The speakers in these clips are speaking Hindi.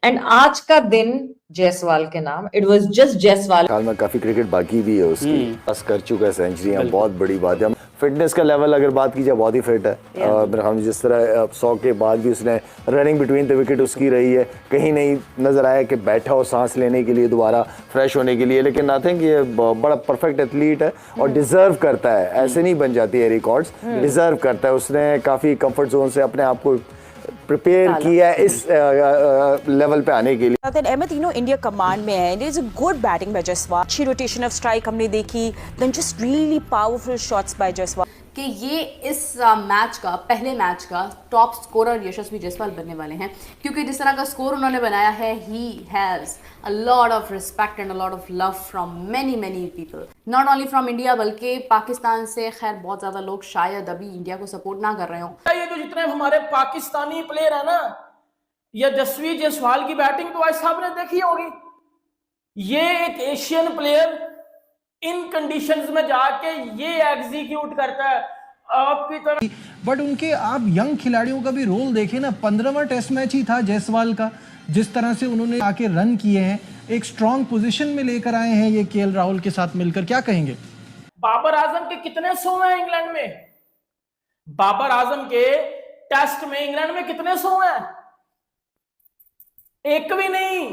एंड आज का दिन जायसवाल के नाम, इट वाज जस्ट जायसवाल। साल में काफी क्रिकेट बाकी भी है उसकी, बस कर चुका है सेंचुरी, बहुत बड़ी बात है। फिटनेस का लेवल अगर बात की जाए बहुत ही फिट है। हम जिस तरह 100 के बाद भी उसने रनिंग बिटवीन द विकेट उसकी रही है, कहीं नहीं नजर आया कि बैठा हो सांस लेने के लिए, दोबारा फ्रेश होने के लिए। लेकिन आई थिंक ये बड़ा परफेक्ट एथलीट है और डिजर्व करता है, ऐसे नहीं बन जाती है रिकॉर्ड्स, डिजर्व करता है। उसने काफी कंफर्ट जोन से अपने आप को प्रिपेयर किया है इस लेवल पे आने के लिए। अहमद तीनों इंडिया कमांड में है। Is a good batting by Jaiswal, अच्छी रोटेशन ऑफ स्ट्राइक हमने देखी, then just really powerful shots by Jaiswal. कि ये इस मैच का, पहले मैच का टॉप स्कोरर यशस्वी जायसवाल बनने वाले हैं, क्योंकि जिस तरह का स्कोर उन्होंने बनाया है, he has a lot of respect and a lot of love from many many people, not only from India बल्कि पाकिस्तान से। खैर बहुत ज़्यादा लोग शायद अभी इंडिया को सपोर्ट ना कर रहे हों। ये जो जितने हमारे पाकिस्तानी प्लेयर है ना, यशस्वी जायसवाल की बैटिंग तो आज साहब ने देखी होगी। ये एक एशियन प्लेयर इन कंडीशंस में जाके ये एग्जीक्यूट करता है आपकी तरह। बट उनके आप यंग खिलाड़ियों का भी रोल देखें ना, 15वां टेस्ट मैच ही था जायसवाल का, जिस तरह से उन्होंने आके रन किए हैं, एक स्ट्रॉन्ग पोजीशन में लेकर आए हैं ये केएल राहुल के साथ मिलकर। क्या कहेंगे? बाबर आजम के कितने 100 हैं इंग्लैंड में? बाबर आजम के टेस्ट में इंग्लैंड में कितने 100 हैं? एक भी नहीं।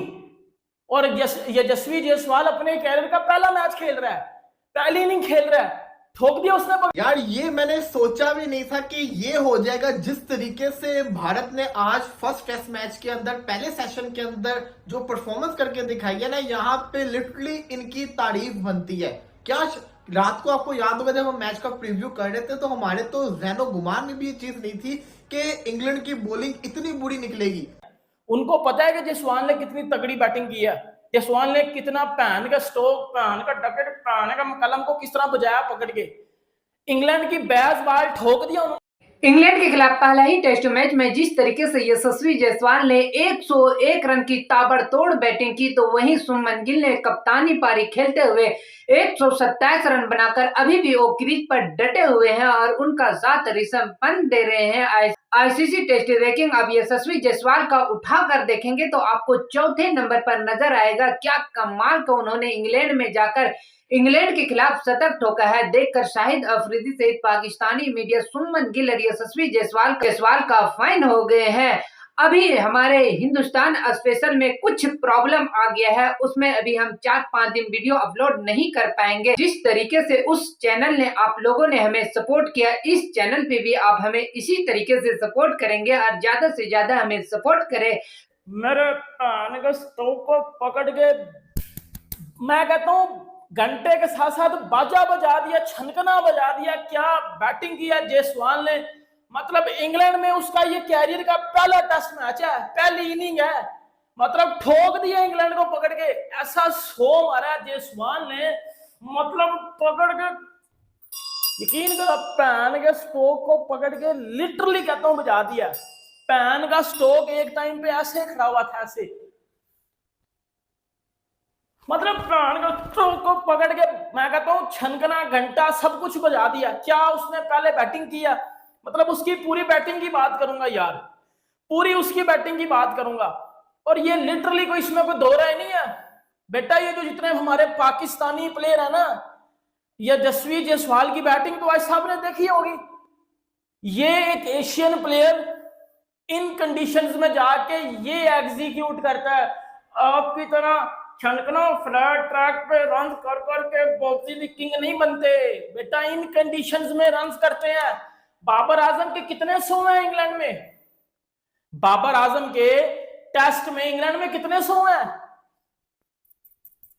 और यशस्वी जायसवाल अपने कैरियर का पहला मैच खेल रहा है, पहली इनिंग खेल रहा है, ठोक दिया उसने। यार ये मैंने सोचा भी नहीं था कि ये हो जाएगा। जिस तरीके से भारत ने आज फर्स्ट टेस्ट मैच के अंदर, पहले सेशन के अंदर जो परफॉर्मेंस करके दिखाई है ना, यहाँ पे लिटरली इनकी तारीफ बनती है। क्या रात को आपको याद होगा जब हम मैच का प्रीव्यू कर रहे थे तो हमारे तो ज़हनो गुमान में भी ये चीज नहीं थी कि इंग्लैंड की बॉलिंग इतनी बुरी निकलेगी। उनको पता है कि जायसवाल ने कितनी तगड़ी बैटिंग की है, जायसवाल ने कितना पैन का स्ट्रोक, पैन का डकेट, पैन का कलम को किस तरह बजाया पकड़ के, इंग्लैंड की बैस बाल ठोक दिया उन्होंने। इंग्लैंड के खिलाफ पहला ही टेस्ट मैच में जिस तरीके से यशस्वी जायसवाल ने 101 रन की ताबड़तोड़ बैटिंग की, तो वहीं शुभमन गिल ने कप्तानी पारी खेलते हुए 127 रन बनाकर अभी भी वो क्रीज पर डटे हुए हैं और उनका साथ ऋषभ पंत दे रहे हैं। आईसीसी टेस्ट रैंकिंग अब यशस्वी जायसवाल का उठाकर देखेंगे तो आपको चौथे नंबर पर नजर आएगा। क्या कमाल का उन्होंने इंग्लैंड में जाकर इंग्लैंड के खिलाफ शतक ठोका है। देखकर शाहिद अफरीदी सहित पाकिस्तानी मीडिया शुभमन गिल और यशस्वी जायसवाल का फैन हो गए हैं। अभी हमारे हिंदुस्तान स्पेशल में कुछ प्रॉब्लम आ गया है, उसमें अभी हम 4-5 दिन वीडियो अपलोड नहीं कर पाएंगे। जिस तरीके से उस चैनल ने आप लोगों ने हमें सपोर्ट किया, इस चैनल पे भी आप हमें इसी तरीके से सपोर्ट करेंगे और ज्यादा से ज्यादा हमें सपोर्ट करें। मेरे स्टोक को पकड़ के मैं कहता हूँ घंटे के साथ साथ बाजा बजा दिया, छनकना बजा दिया। क्या बैटिंग किया जायसवाल ने, मतलब इंग्लैंड में उसका ये कैरियर का पहला टेस्ट मैच है, पहली इनिंग है, मतलब ठोक दिया इंग्लैंड को पकड़ के। ऐसा शो मारा जायसवाल ने, मतलब पकड़ के यकीन करो पैन के स्टोक को पकड़ के लिटरली कहता हूं बजा दिया। पैन का स्टोक एक टाइम पे ऐसे खड़ा हुआ था, ऐसे मतलब प्राण का स्ट्रोक को पकड़ के मैं कहता हूँ छनकना घंटा सब कुछ बजा दिया। क्या उसने पहले बैटिंग किया, मतलब उसकी पूरी बैटिंग की बात करूंगा यार, पूरी उसकी बैटिंग की बात करूंगा। और ये लिटरली कोई इसमें कोई दो राय नहीं है बेटा। ये जो जितने हमारे पाकिस्तानी प्लेयर है ना, यशस्वी जायसवाल की बैटिंग तो आज साहब ने देखी होगी। ये एक एशियन प्लेयर इन कंडीशंस में जाके ये एग्जीक्यूट करता है आपकी तरह। छनकना फ्लैट ट्रैक पे रन कर करके बॉक्सिंग किंग नहीं बनते बेटा, इन कंडीशंस में रन करते हैं। बाबर आजम के कितने 100 हैं इंग्लैंड में? बाबर आजम के टेस्ट में इंग्लैंड में कितने 100 हैं?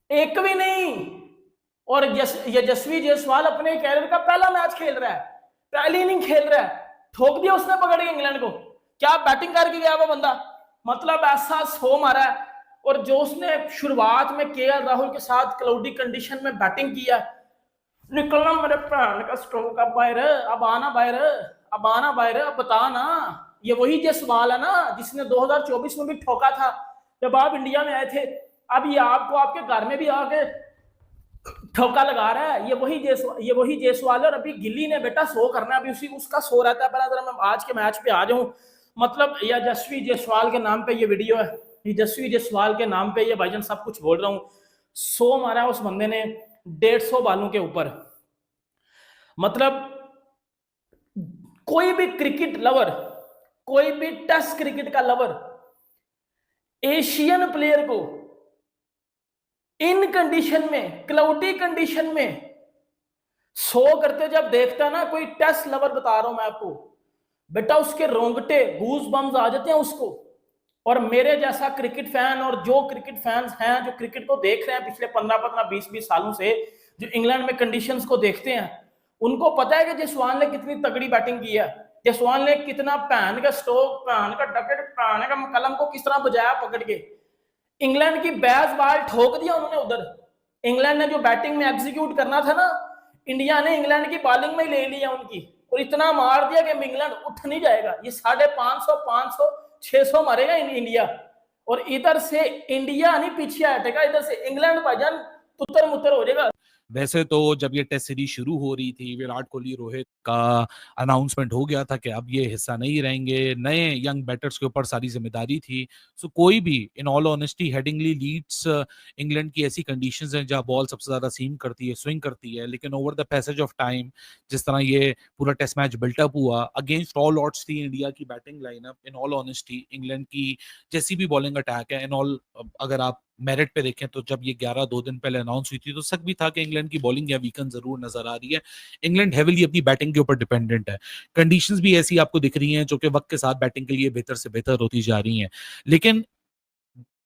एक भी नहीं। और यशस्वी जायसवाल अपने कैरियर का पहला मैच खेल रहा है, पहली इनिंग खेल रहा है, ठोक दिया उसने पकड़ के इंग्लैंड को। क्या बैटिंग करके गया वो बंदा, मतलब ऐसा शो मारा है। और जो उसने शुरुआत में केएल राहुल के साथ क्लाउडी कंडीशन में बैटिंग किया, निकलना मेरे प्राण का स्ट्रोक, अब बाहर, अब आना बाहर, अब आना बाहर, अब बता ना। ये वही जायसवाल है ना जिसने 2024 में भी ठोका था जब आप इंडिया में आए थे। अब ये आपको आपके घर में भी आके ठोका लगा रहा है। ये वही जायसवाल है। और अभी गिल्ली ने बेटा शो करना है, अभी उसका शो रहता है। पहले जरा मैं आज के मैच पे आ जाऊं, मतलब यशस्वी जायसवाल के नाम पे ये वीडियो है। यशस्वी जायसवाल के नाम पे ये भाईजान सब कुछ बोल रहा हूं। 100 मारा उस बंदे ने 150 बालों के ऊपर। मतलब कोई भी क्रिकेट लवर, कोई भी टेस्ट क्रिकेट का लवर एशियन प्लेयर को इन कंडीशन में, क्लाउडी कंडीशन में 100 करते जब देखता ना, कोई टेस्ट लवर बता रहा हूं मैं आपको बेटा, उसके रोंगटे गूज बम्स आ जाते हैं उसको। और मेरे जैसा क्रिकेट फैन और जो क्रिकेट फैंस हैं जो क्रिकेट को देख रहे हैं पिछले 15-15, 20-20 सालों से, जो इंग्लैंड में कंडीशंस को देखते हैं, उनको पता है कि जायसवाल ने कितनी तगड़ी बैटिंग की है, जायसवाल ने कितना पैन का स्ट्रोक, पैन का डकेट, पैन का कलम को किस तरह बजाया पकड़ के। इंग्लैंड की बैस बाल ठोक दिया उन्होंने उधर। इंग्लैंड ने जो बैटिंग में एग्जीक्यूट करना था ना, इंडिया ने इंग्लैंड की बॉलिंग में ले लिया उनकी, और इतना मार दिया कि इंग्लैंड उठ नहीं जाएगा। ये 550, 500, 600 मारेगा इंडिया, और इधर से इंडिया नहीं पीछे हटेगा, इधर से इंग्लैंड भाईजान तुतर मुतर हो जाएगा। वैसे तो जब ये टेस्ट सीरीज शुरू हो रही थी, विराट कोहली, रोहित का अनाउंसमेंट हो गया था कि अब ये हिस्सा नहीं रहेंगे, नए यंग बैटर्स के ऊपर सारी जिम्मेदारी थी। सो कोई भी in all honesty Headingley Leeds England की ऐसी कंडीशंस हैं जहां बॉल सबसे ज्यादा सीम करती है, स्विंग करती है, लेकिन over the passage of time जिस तरह ये पूरा टेस्ट मैच बिल्टअप हुआ, अगेंस्ट ऑल ऑड्स थी इंडिया की बैटिंग लाइनअप। इन ऑल ऑनेस्टी इंग्लैंड की जैसी भी बॉलिंग अटैक है, इन ऑल अगर आप मेरिट पे देखें तो जब ये 11 2 दिन पहले अनाउंस हुई थी तो शक भी था कि इंग्लैंड की बॉलिंग या वीकन जरूर नजर आ रही है। इंग्लैंड हेवीली अपनी बैटिंग के ऊपर डिपेंडेंट है। कंडीशंस भी ऐसी आपको दिख रही हैं जो कि वक्त के साथ बैटिंग के लिए बेहतर से बेहतर होती जा रही हैं। लेकिन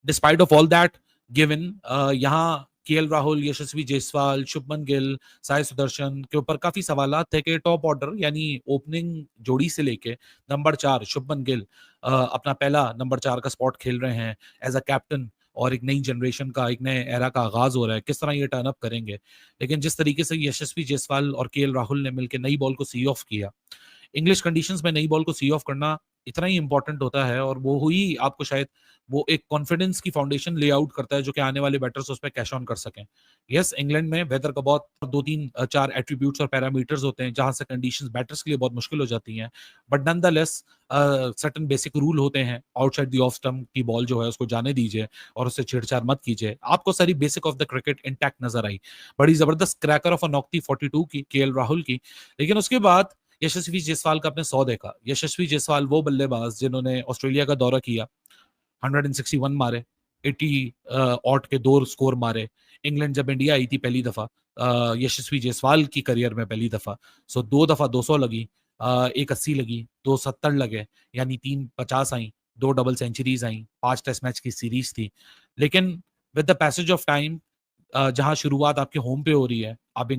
despite of all that given, यहाँ केएल राहुल, यशस्वी जायसवाल, शुभमन गिल, साई सुदर्शन के ऊपर काफी सवालात थे कि टॉप ऑर्डर यानी ओपनिंग जोड़ी से लेके नंबर 4 शुभमन गिल अपना पहला नंबर 4 का स्पॉट खेल रहे हैं एज अ कैप्टन, और एक नई जनरेशन का, एक नए एरा का आगाज हो रहा है, किस तरह ये टर्न अप करेंगे। लेकिन जिस तरीके से यशस्वी जायसवाल और केएल राहुल ने मिलकर नई बॉल को सी ऑफ किया, इंग्लिश कंडीशंस में नई बॉल को सी ऑफ करना इतना ही इंपॉर्टेंट होता है, और वो ही आपको शायद वो एक कॉन्फिडेंस की फाउंडेशन ले आउट करता है जो कि आने वाले बैटर्स उस पर कैश ऑन कर सकें। यस, इंग्लैंड में वेदर का बहुत 2-3-4 एट्रीब्यूट्स और पैरामीटर्स होते हैं जहां से कंडीशंस बैटर्स के लिए बहुत मुश्किल हो जाती हैं, but nonetheless certain basic rule होते हैं। आउटसाइड द ऑफ स्टंप की बॉल जो है उसको जाने दीजिए और उससे छेड़छाड़ मत कीजिए। आपको सारी basic of the cricket intact नजर आई। बड़ी जबरदस्त क्रैकर ऑफ अ नॉक थी 42 की केएल राहुल की। लेकिन उसके बाद यशस्वी जायसवाल का अपने 100 देखा। यशस्वी जायसवाल वो बल्लेबाज जिन्होंने ऑस्ट्रेलिया का दौरा किया, 161 मारे, 80 ऑट के 2 स्कोर मारे। इंग्लैंड जब इंडिया आई थी पहली दफा, यशस्वी जायसवाल की करियर में पहली दफा, सो 2 दफा 200 लगी, 180 लगी, 270 लगे, यानी 350 आई, 2 डबल सेंचुरीज आई, 5 टेस्ट मैच की सीरीज थी। लेकिन with the passage of time, जहां शुरुआत आपके होम पे हो रही है, आप